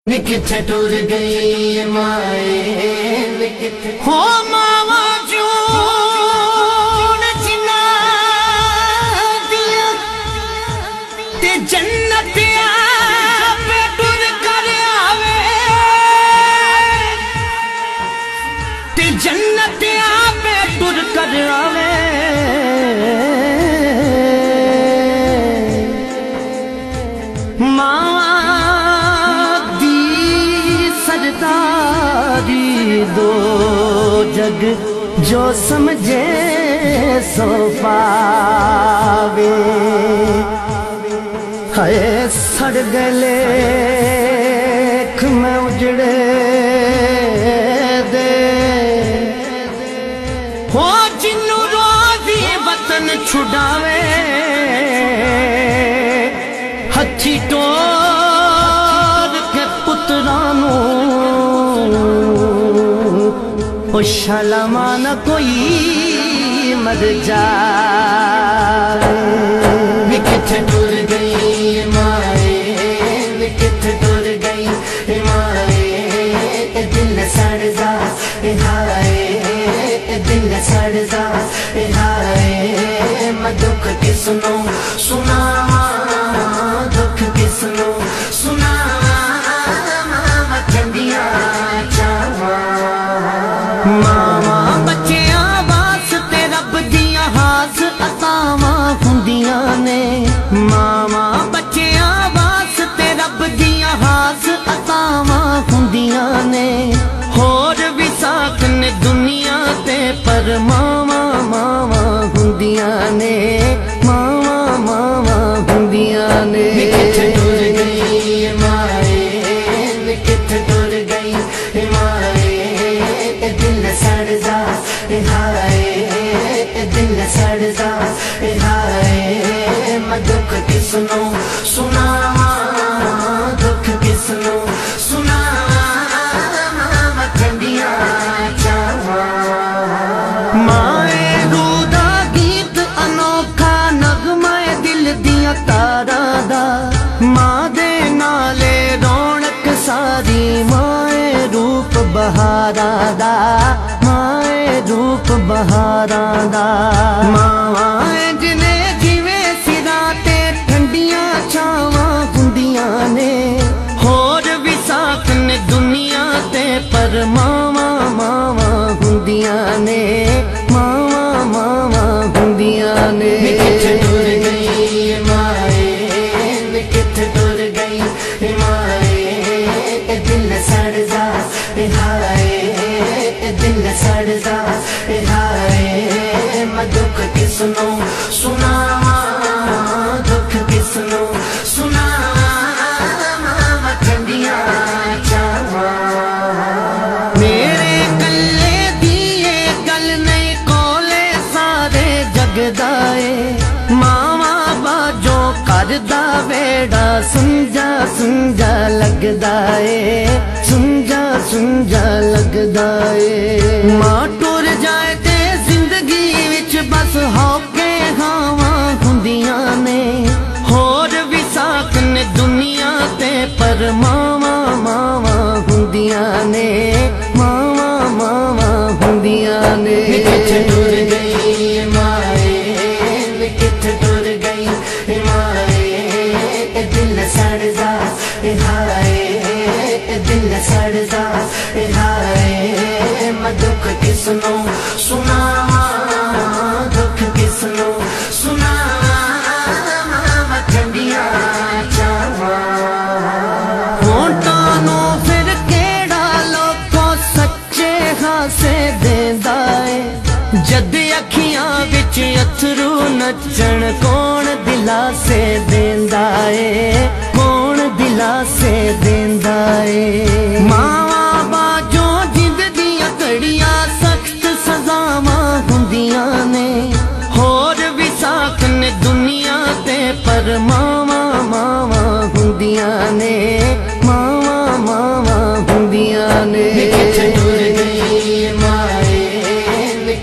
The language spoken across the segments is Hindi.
किथे टूर गई माए हो मावा जून जिना दिया ते जन्नत पे टूर कर आवे ते जन्नत पे टूर कर आवे दो जग जो समझे सो पावे है सड़ गले में उजड़े दे हो जिन्नू रोजी वतन छुड़ावे हथी टोर के पुत्रानू ओ शलमा न कोई मर जाए किथे टूर गई माए किथे टूर गई माए दिल सड़ जा हाय दिल सड़ जा हाय मैं दुख किसनो सुना दुख किसनो सुना मैं चंदिया चावा मामा बच्चियां वास्ते रब दियां हास अतावां हुंदियां ने मामा बच्चियां वास्ते रब दियां हास अतावां हुंदियां ने होर भी साथ ने दुनिया ते पर मामा मामा हुंदियां ने मामा मामा हुंदियां ने किथे टूर गई माए किथे टूर गई माए दिल सड़ जा हाय दिल सड़ जा हाय मैं दुख किसनो सुना दुख किसनो सुना मैं चंदिया चावा माए रूदा गीत अनोखा नगमा दिल दिया तारा दा मां दे नाले रौनक सारी माए रूप बहारा दा माए रूप बहारा दा माए जिने जिवे सिरा ते ठंडियां छावां हुंदियां ने होर भी साथ ने दुनिया ते पर मावा मावा हुंदियां ने मावा मावा हुंदियां ने किथे टूर गई माए किथे टूर गई माए दिल सड़ जा हाय दिल सड़ जा हाय मैं दुख किसनो सुना दुख किसनो सुना मैं चंदिया चावा मेरे कल्ले दिए गल नहीं कोले सारे जगदाए मावा बाजो करदा बेड़ा सुंजा सुंजा लगदा है सुंजा सुंजा लगदा है मां टुर जाए ते जिंदगी विच बस होके हावां हुंदियां ने होर भी साथ ने दुनिया ते पर मावा मावा हुंदियां ने मावा मावा हुंदियां ने किथे टुर गई माए किथे टुर गई माए दिल सड़ जा हाय दिल सड़ जा हाय मैं दुख किसनो सुना दुख किसनो सुना मैं चंदिया चावा होंठा नो फिर केड़ा लोको सच्चे हासे देंदा है जद अखियां विच अथरू नचण कौन दिलासे देंदा है कौन दिलासे देंदा है मावा बाजो जिंद दियां घड़ियां सख्त सजावां हुंदियां ने होर भी साथ ने दुनिया ते पर मावा मावा हुंदियां ने मावा मावा हुंदियां ने किथे टूर गई माए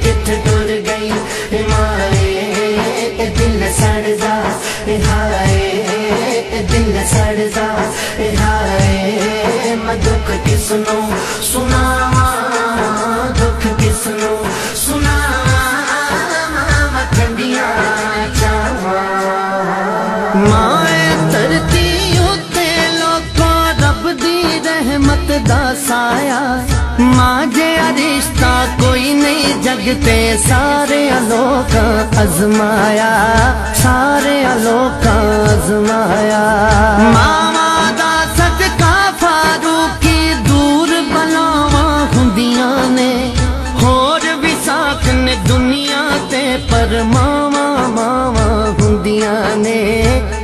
किथे टूर गई माए दिल सड़ जा हाय दिल सड़ जा हाय किसनों सुनावा, दुख किसनों सुनावा, ठंडिया चावा। माए धरती उत्ते लोगों रब दी रहमत दा साया, मां जिहा रिश्ता कोई नहीं जगते, सारे लोक अजमाया, सारे लोक अजमाया। मावा दा सदका फारूकी दूर बलावा हुंदियां ने, होर भी साथ ने दुनिया ते, पर मावा मावा हुंदियां ने,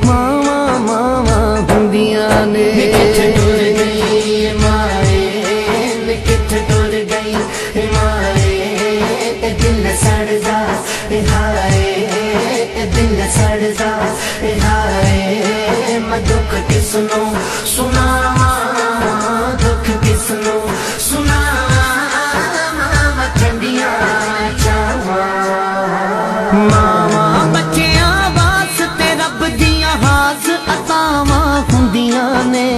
मावा मावा हुंदियां ने। किथे टुर गई माए, किथे टुर गई माए, दिल सड़दा हाय, दिल सड़दा हाय। मैं दुख किसनों सुनावा, दुख किसनों सुनावा, ठंडिया चावा। मावा बच्चियां वास्ते रब दियां हाज अतावां हुंदियां ने,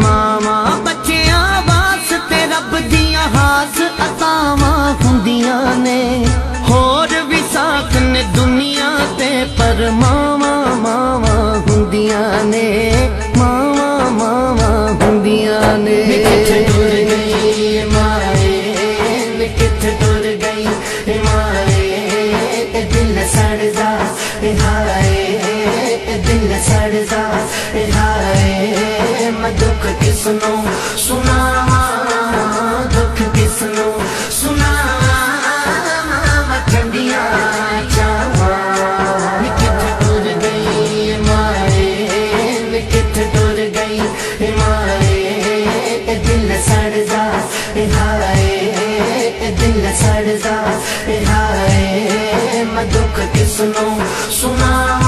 मावा बच्चियां वास्ते रब दियां हाज अतावां हुंदियां ने, होर भी साथ ने दुनिया ते, पर मावा मावा हुंदियां ने, मावा मावा हुंदियां ने। किथे टुर गई माए, किथे टुर गई माए, दिल सड़दा हाय, दिल सड़दा हाय। मैं दुख किसनों सुनावा, दुख किसनों सुनावा, ठंडिया चावा। किथे टुर गई माए, किथे टुर गई माए, दिल सड़दा हाय, दिल सड़दा हाय। मैं दुख किसनों सुनावा,